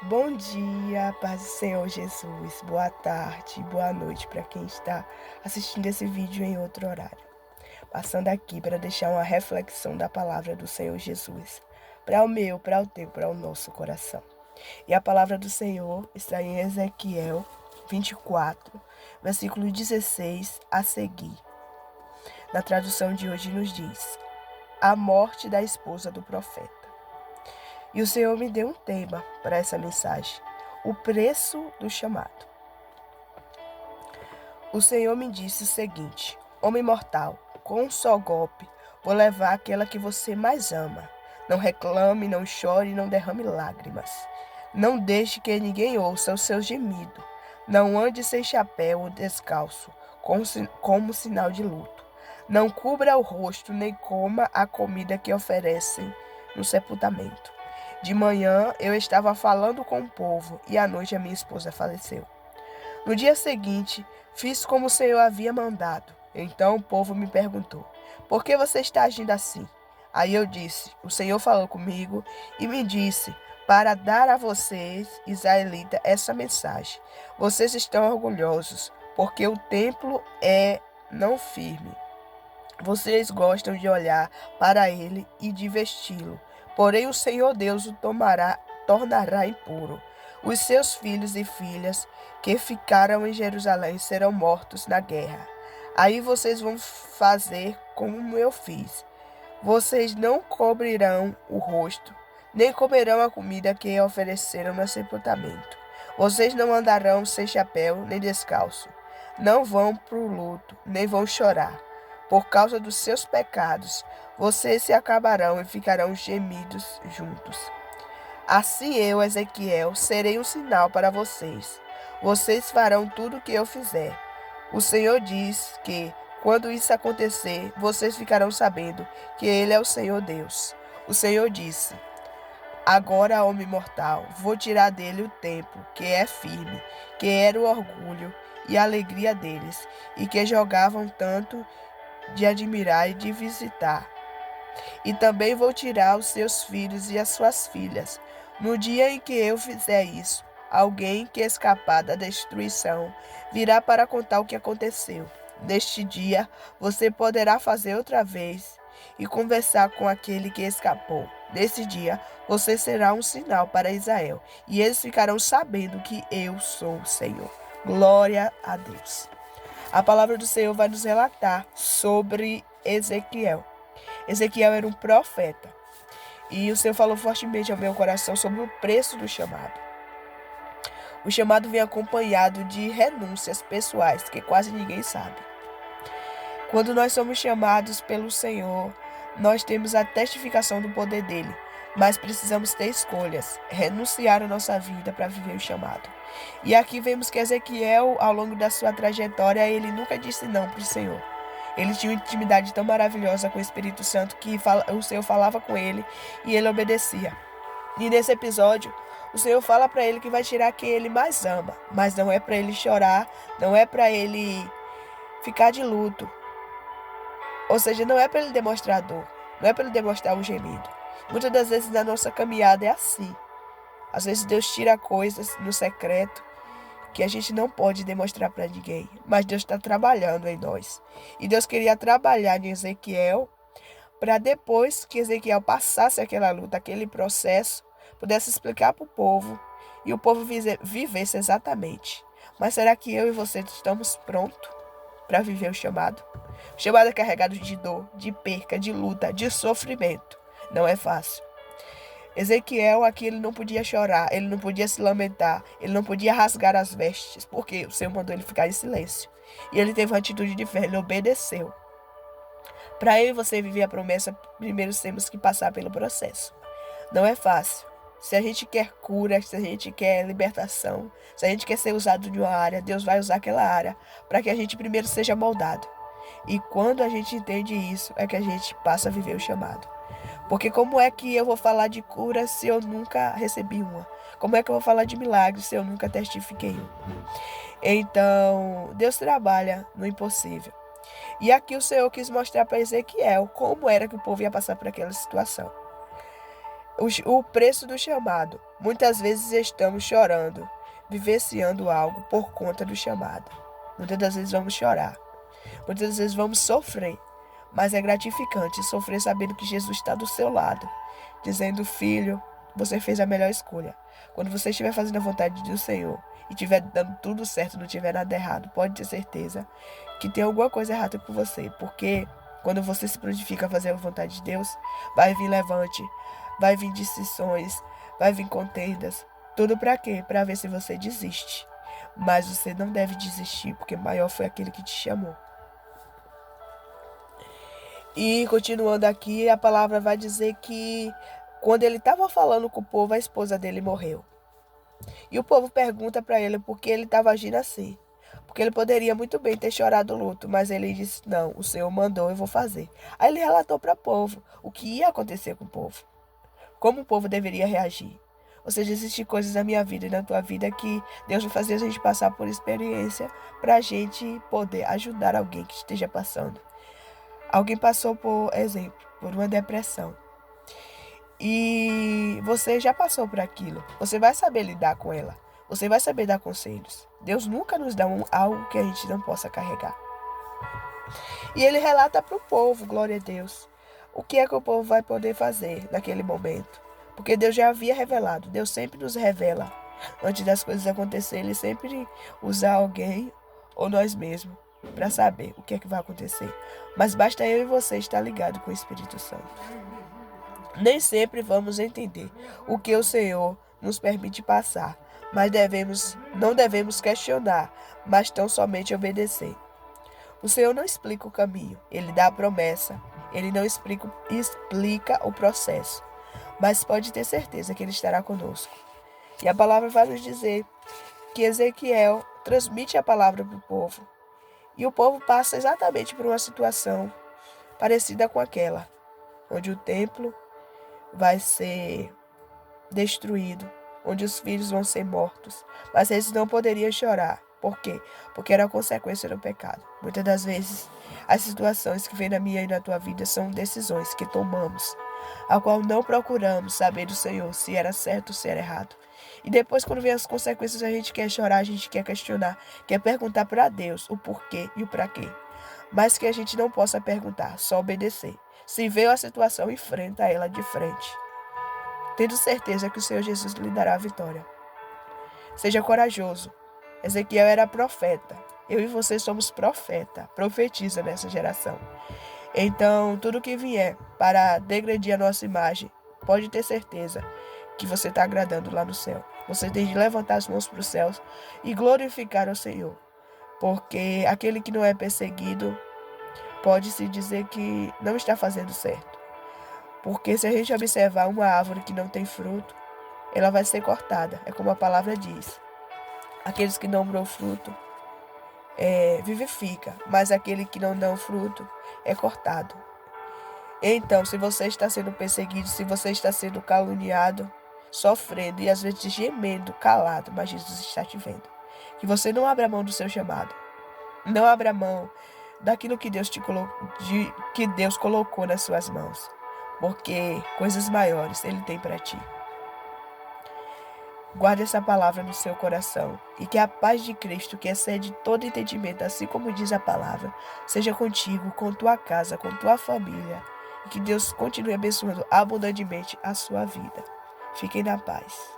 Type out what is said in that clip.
Bom dia, paz do Senhor Jesus. Boa tarde, boa noite para quem está assistindo esse vídeo em outro horário. Passando aqui para deixar uma reflexão da palavra do Senhor Jesus para o meu, para o teu, para o nosso coração. E a palavra do Senhor está em Ezequiel 24, versículo 16 a seguir. Na tradução de hoje nos diz: a morte da esposa do profeta. E o Senhor me deu um tema para essa mensagem: o preço do chamado. O Senhor me disse o seguinte: homem mortal, com um só golpe, vou levar aquela que você mais ama. Não reclame, não chore, não derrame lágrimas. Não deixe que ninguém ouça o seu gemido. Não ande sem chapéu ou descalço, como sinal de luto. Não cubra o rosto, nem coma a comida que oferecem no sepultamento. De manhã eu estava falando com o povo e à noite a minha esposa faleceu. No dia seguinte, fiz como o Senhor havia mandado. Então o povo me perguntou: por que você está agindo assim? Aí eu disse: o Senhor falou comigo e me disse para dar a vocês, israelitas, essa mensagem. Vocês estão orgulhosos, porque o templo é não firme. Vocês gostam de olhar para ele e de vesti-lo. Porém, o Senhor Deus o tornará impuro. Os seus filhos e filhas que ficaram em Jerusalém serão mortos na guerra. Aí vocês vão fazer como eu fiz. Vocês não cobrirão o rosto, nem comerão a comida que ofereceram no sepultamento. Vocês não andarão sem chapéu, nem descalço. Não vão para o luto, nem vão chorar. Por causa dos seus pecados, vocês se acabarão e ficarão gemidos juntos. Assim eu, Ezequiel, serei um sinal para vocês. Vocês farão tudo o que eu fizer. O Senhor diz que, quando isso acontecer, vocês ficarão sabendo que Ele é o Senhor Deus. O Senhor disse: agora, homem mortal, vou tirar dele o templo, que é firme, que era o orgulho e a alegria deles, e que jogavam tanto de admirar e de visitar. E também vou tirar os seus filhos e as suas filhas. No dia em que eu fizer isso, alguém que escapar da destruição virá para contar o que aconteceu. Neste dia, você poderá fazer outra vez e conversar com aquele que escapou. Nesse dia, você será um sinal para Israel, e eles ficarão sabendo que eu sou o Senhor. Glória a Deus. A palavra do Senhor vai nos relatar sobre Ezequiel. Ezequiel era um profeta. E o Senhor falou fortemente ao meu coração sobre o preço do chamado. O chamado vem acompanhado de renúncias pessoais, que quase ninguém sabe. Quando nós somos chamados pelo Senhor, nós temos a testificação do poder dele, mas precisamos ter escolhas, renunciar a nossa vida para viver o chamado. E aqui vemos que Ezequiel, ao longo da sua trajetória, ele nunca disse não para o Senhor. Ele tinha uma intimidade tão maravilhosa com o Espírito Santo que o Senhor falava com ele e ele obedecia. E nesse episódio, o Senhor fala para ele que vai tirar quem ele mais ama, mas não é para ele chorar, não é para ele ficar de luto. Ou seja, não é para ele demonstrar dor, não é para ele demonstrar o gemido. Muitas das vezes na nossa caminhada é assim. Às vezes Deus tira coisas no secreto que a gente não pode demonstrar para ninguém, mas Deus está trabalhando em nós. E Deus queria trabalhar em Ezequiel para depois que Ezequiel passasse aquela luta, aquele processo, pudesse explicar para o povo e o povo vivesse exatamente. Mas será que eu e você estamos prontos para viver o chamado? O chamado é carregado de dor, de perca, de luta, de sofrimento. Não é fácil. Ezequiel aqui ele não podia chorar, ele não podia se lamentar, ele não podia rasgar as vestes, porque o Senhor mandou ele ficar em silêncio. E ele teve uma atitude de fé, ele obedeceu. Para eu e você viver a promessa, primeiro temos que passar pelo processo. Não é fácil. Se a gente quer cura, se a gente quer libertação, se a gente quer ser usado de uma área, Deus vai usar aquela área para que a gente primeiro seja moldado. E quando a gente entende isso, é que a gente passa a viver o chamado. Porque como é que eu vou falar de cura se eu nunca recebi uma? Como é que eu vou falar de milagre se eu nunca testifiquei um? Então, Deus trabalha no impossível. E aqui o Senhor quis mostrar para Ezequiel como era que o povo ia passar por aquela situação. O preço do chamado. Muitas vezes estamos chorando, vivenciando algo por conta do chamado. Muitas das vezes vamos chorar. Muitas das vezes vamos sofrer. Mas é gratificante sofrer sabendo que Jesus está do seu lado, dizendo: filho, você fez a melhor escolha. Quando você estiver fazendo a vontade do Senhor e estiver dando tudo certo, não tiver nada errado, pode ter certeza que tem alguma coisa errada com você. Porque quando você se prontifica a fazer a vontade de Deus, vai vir levante, vai vir distinções, vai vir contendas. Tudo para quê? Para ver se você desiste. Mas você não deve desistir, porque maior foi aquele que te chamou. E continuando aqui, a palavra vai dizer que quando ele estava falando com o povo, a esposa dele morreu. E o povo pergunta para ele por que ele estava agindo assim. Porque ele poderia muito bem ter chorado o luto, mas ele disse: não, o Senhor mandou, eu vou fazer. Aí ele relatou para o povo o que ia acontecer com o povo, como o povo deveria reagir. Ou seja, existem coisas na minha vida e na tua vida que Deus vai fazer a gente passar por experiência para a gente poder ajudar alguém que esteja passando. Alguém passou, por exemplo, por uma depressão. E você já passou por aquilo. Você vai saber lidar com ela. Você vai saber dar conselhos. Deus nunca nos dá algo que a gente não possa carregar. E ele relata para o povo, glória a Deus, o que é que o povo vai poder fazer naquele momento. Porque Deus já havia revelado. Deus sempre nos revela. Antes das coisas acontecerem, Ele sempre usa alguém ou nós mesmos para saber o que é que vai acontecer. Mas basta eu e você estar ligado com o Espírito Santo. Nem sempre vamos entender o que o Senhor nos permite passar, mas não devemos questionar, mas tão somente obedecer. O Senhor não explica o caminho, Ele dá a promessa, Ele não explica o processo, mas pode ter certeza que Ele estará conosco. E a palavra vai nos dizer que Ezequiel transmite a palavra para o povo. E o povo passa exatamente por uma situação parecida com aquela, onde o templo vai ser destruído, onde os filhos vão ser mortos. Mas eles não poderiam chorar. Por quê? Porque era a consequência do pecado. Muitas das vezes, as situações que vêm na minha e na tua vida são decisões que tomamos, a qual não procuramos saber do Senhor se era certo ou se era errado. E depois, quando vem as consequências, a gente quer chorar, a gente quer questionar, quer perguntar para Deus o porquê e o para quê. Mas que a gente não possa perguntar, só obedecer. Se veio a situação, enfrenta ela de frente, tendo certeza que o Senhor Jesus lhe dará a vitória. Seja corajoso. Ezequiel era profeta. Eu e você somos profetiza nessa geração. Então, tudo que vier para degredir a nossa imagem, pode ter certeza que você está agradando lá no céu. Você tem de levantar as mãos para os céus e glorificar ao Senhor. Porque aquele que não é perseguido pode-se dizer que não está fazendo certo. Porque se a gente observar uma árvore que não tem fruto, ela vai ser cortada. É como a palavra diz. Aqueles que não dão fruto vivifica, mas aquele que não dá fruto é cortado. Então, se você está sendo perseguido, se você está sendo caluniado, sofrendo e às vezes gemendo, calado, mas Jesus está te vendo. Que você não abra mão do seu chamado. Não abra mão daquilo que Deus que Deus colocou nas suas mãos. Porque coisas maiores Ele tem para ti. Guarde essa palavra no seu coração e que a paz de Cristo, que excede todo entendimento, assim como diz a palavra, seja contigo, com tua casa, com tua família, e que Deus continue abençoando abundantemente a sua vida. Fiquem na paz.